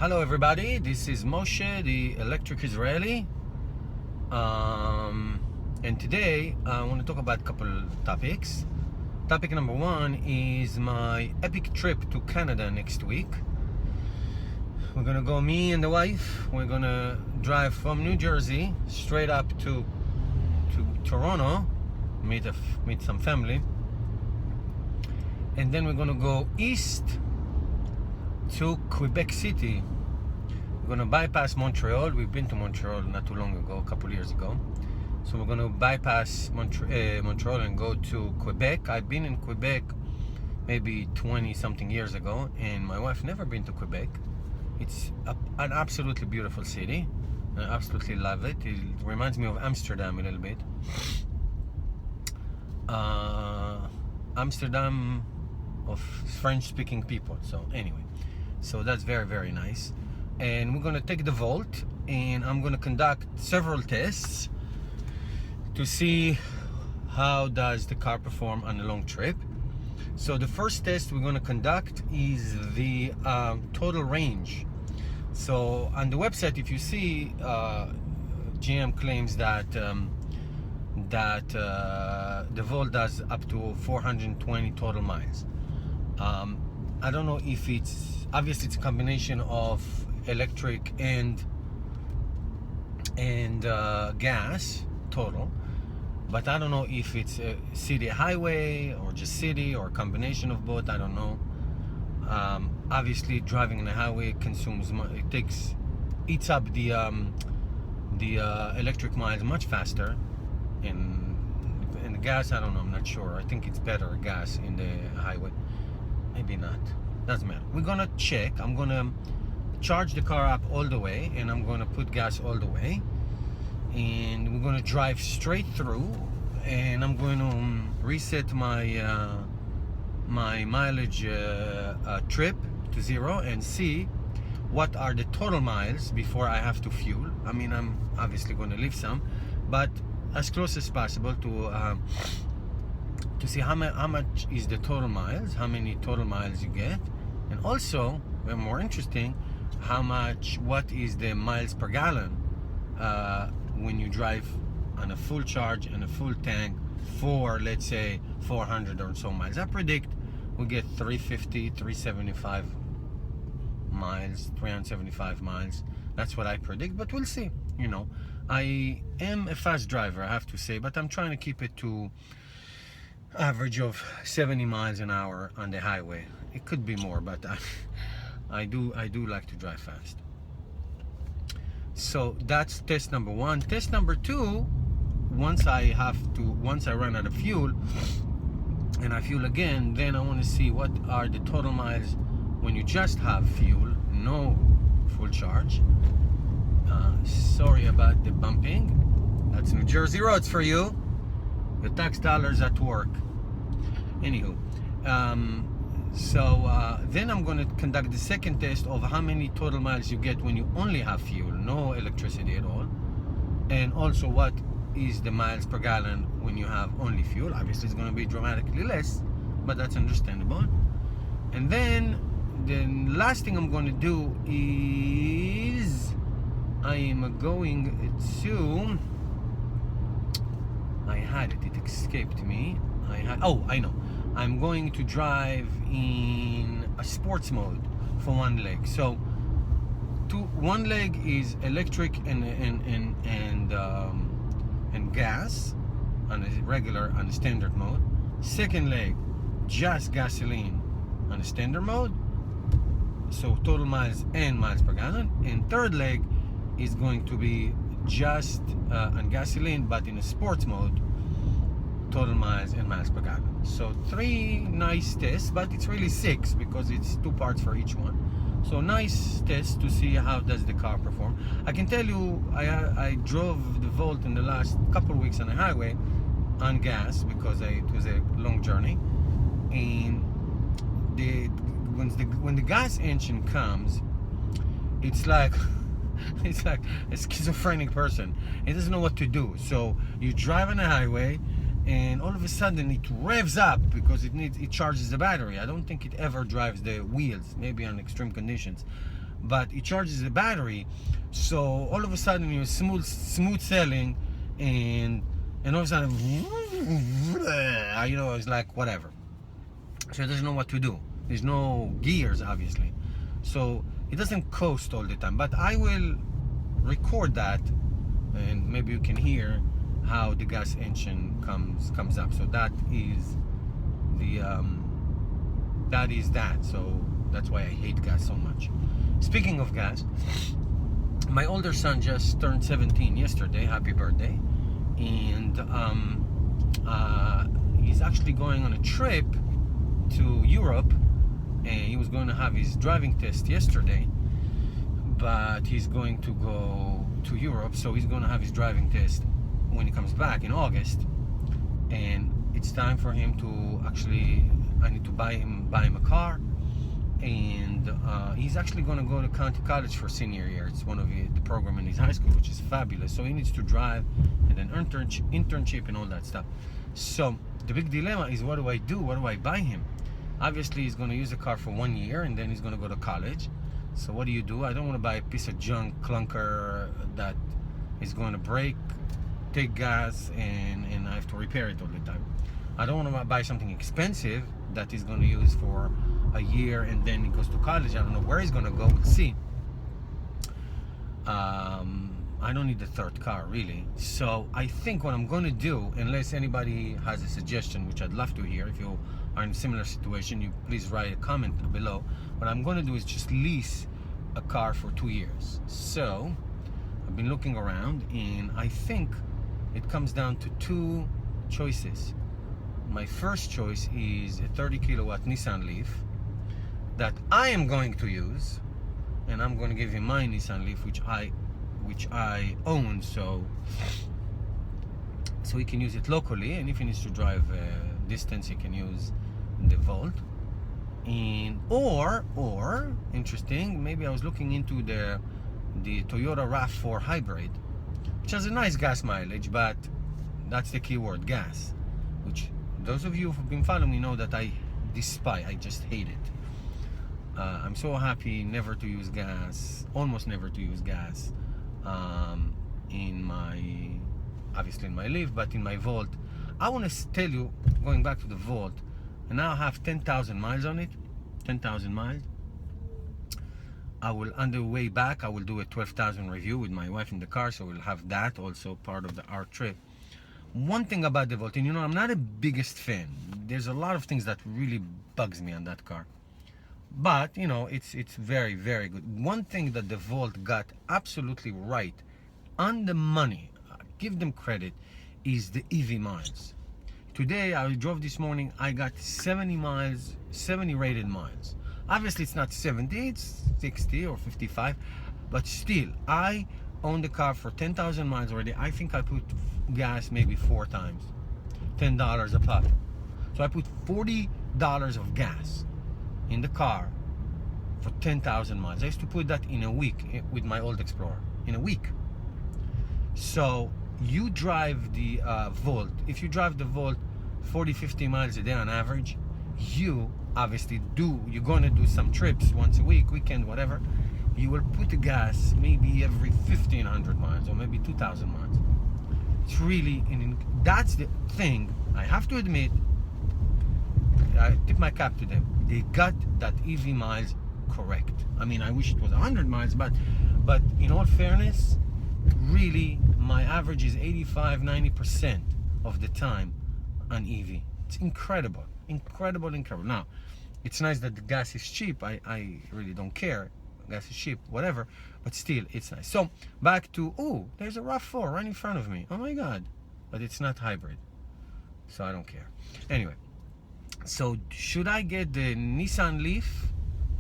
Hello everybody, this is Moshe, the electric Israeli, and today I want to talk about a couple topics. Topic number one is my epic trip to Canada next week. We're gonna go, me and the wife, we're gonna drive from New Jersey straight up to Toronto, meet some family, and then we're gonna go east to Quebec City. We're going to bypass Montreal. We've been to Montreal not too long ago, a couple years ago. So we're going to bypass Montreal and go to Quebec. I've been in Quebec maybe 20 something years ago, and my wife never been to Quebec. It's an absolutely beautiful city. I absolutely love it. It reminds me of Amsterdam a little bit. Amsterdam of French-speaking people. So anyway, so that's very, very nice. And we're going to take the Volt, and I'm going to conduct several tests to see how does the car perform on a long trip. So the first test we're going to conduct is the total range. So on the website, if you see, GM claims that the Volt does up to 420 total miles. I don't know if it's, obviously it's a combination of electric and gas total, but I don't know if it's a city highway or just city or a combination of both. I don't know. Obviously driving on a highway consumes, eats up the electric miles much faster, and the gas, I don't know, I'm not sure. I think it's better gas in the highway, maybe not, doesn't matter. We're gonna check. I'm gonna charge the car up all the way, and I'm going to put gas all the way, and we're going to drive straight through, and I'm going to reset my my mileage trip to 0 and see what are the total miles before I have to fuel. I mean, I'm obviously going to leave some, but as close as possible to see how much is the total miles, how many total miles you get, and also, more interesting, what is the miles per gallon when you drive on a full charge and a full tank for, let's say, 400 or so miles. I predict we get 350, 375 miles, 375 miles. That's what I predict, but we'll see. You know, I am a fast driver, I have to say, but I'm trying to keep it to average of 70 miles an hour on the highway. It could be more, but I do like to drive fast. So that's test number one. Test number two, once I run out of fuel and I fuel again, then I want to see what are the total miles when you just have fuel, no full charge. Sorry about the bumping. That's New Jersey roads for you. The tax dollars at work. Anywho, then I'm going to conduct the second test of how many total miles you get when you only have fuel, no electricity at all, and also what is the miles per gallon when you have only fuel. Obviously it's going to be dramatically less, but that's understandable. And then the last thing I'm going to do is I am going to, it escaped me. I know. I'm going to drive in a sports mode for one leg. So one leg is electric and gas on a standard mode. Second leg, just gasoline on a standard mode. So total miles and miles per gallon. And third leg is going to be just on gasoline, but in a sports mode, total miles and miles per gallon. So 3 nice tests, but it's really 6 because it's 2 parts for each one. So nice tests to see how does the car perform. I can tell you, I drove the Volt in the last couple of weeks on the highway on gas because it was a long journey, and when the gas engine comes, it's like a schizophrenic person. It doesn't know what to do. So you drive on the highway, and all of a sudden it revs up because it charges the battery. I don't think it ever drives the wheels, maybe on extreme conditions, but it charges the battery. So all of a sudden you're smooth sailing, and all of a sudden, it's like whatever. So it doesn't know what to do. There's no gears, obviously, so it doesn't coast all the time. But I will record that, and maybe you can hear how the gas engine comes up. So that is that. So that's why I hate gas so much. Speaking of gas, my older son just turned 17 yesterday. Happy birthday. And he's actually going on a trip to Europe, and he was going to have his driving test yesterday, but he's going to go to Europe, so he's going to have his driving test when he comes back in August. And it's time for him to actually, I need to buy him a car. And he's actually going to go to county college for senior year. It's one of the program in his high school, which is fabulous. So he needs to drive and an internship and all that stuff. So the big dilemma is, what do I do? What do I buy him? Obviously he's going to use the car for 1 year, and then he's going to go to college. So what do? I don't want to buy a piece of junk clunker that is going to break, take gas, and I have to repair it all the time. I don't want to buy something expensive that he's going to use for a year, and then he goes to college. I don't know where he's going to go. We'll see. I don't need a third car, really. So I think what I'm going to do, unless anybody has a suggestion, which I'd love to hear, if you are in a similar situation, you please write a comment below. What I'm going to do is just lease a car for 2 years. So I've been looking around, and I think it comes down to two choices. My first choice is a 30 kilowatt Nissan Leaf that I am going to use, and I'm going to give him my Nissan Leaf, which I own, so he can use it locally, and if he needs to drive distance, he can use the Volt. And or interesting, maybe I was looking into the Toyota RAV4 hybrid, which has a nice gas mileage, but that's the keyword, gas, which those of you who've been following me know that I despise. I just hate it. I'm so happy never to use gas, almost never to use gas, in my Leaf, but in my Volt. I want to tell you, going back to the Volt, and now I have 10,000 miles on it. 10,000 miles. I will, on the way back, I will do a 12,000 review with my wife in the car, so we'll have that also part of our trip. One thing about the Volt, and I'm not a biggest fan. There's a lot of things that really bugs me on that car, but it's very, very good. One thing that the Volt got absolutely right, on the money, give them credit, is the EV miles. Today I drove this morning, I got 70 miles, 70 rated miles. Obviously it's not 70, it's 60 or 55, but still, I own the car for 10,000 miles already. I think I put gas maybe 4 times, $10 a pop. So I put $40 of gas in the car for 10,000 miles. I used to put that in a week with my old Explorer, in a week. So you drive the Volt, if you drive the Volt 40-50 miles a day on average, you obviously you're going to do some trips once a week, weekend, whatever. You will put the gas maybe every 1,500 miles or maybe 2,000 miles. It's really, that's the thing, I have to admit, I tip my cap to them. They got that EV miles correct. I mean, I wish it was 100 miles, but in all fairness, really, my average is 85-90% of the time on EV. It's incredible. Now, it's nice that the gas is cheap. I really don't care. Gas is cheap, whatever, but still, it's nice. So back to, there's a RAV4 right in front of me. Oh my God, but it's not hybrid, so I don't care. Anyway, so should I get the Nissan Leaf,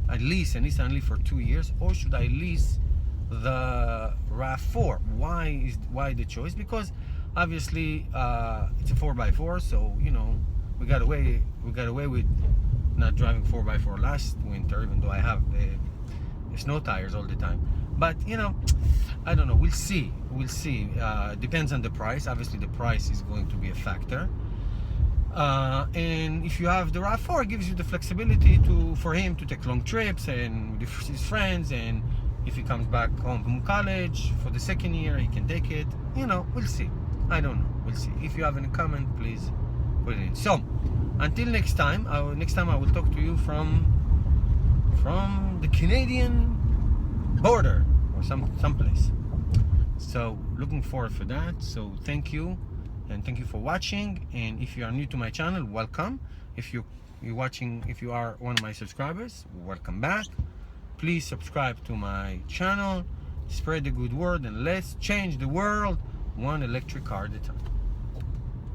at least a Nissan Leaf for 2 years, or should I lease the RAV4? Why the choice? Because obviously it's a 4x4, so we got away with not driving 4x4 last winter, even though I have snow tires all the time. But I don't know, we'll see. Depends on the price. Obviously the price is going to be a factor. And if you have the RAV4, it gives you the flexibility for him to take long trips and with his friends, and if he comes back home from college for the second year, he can take it. You know, we'll see. I don't know. We'll see. If you have any comment, please put it in. So, until next time, I will talk to you from the Canadian border or someplace. So, looking forward for that. So, thank you. And thank you for watching. And if you are new to my channel, welcome. If you are one of my subscribers, welcome back. Please subscribe to my channel, spread the good word, and let's change the world one electric car at a time.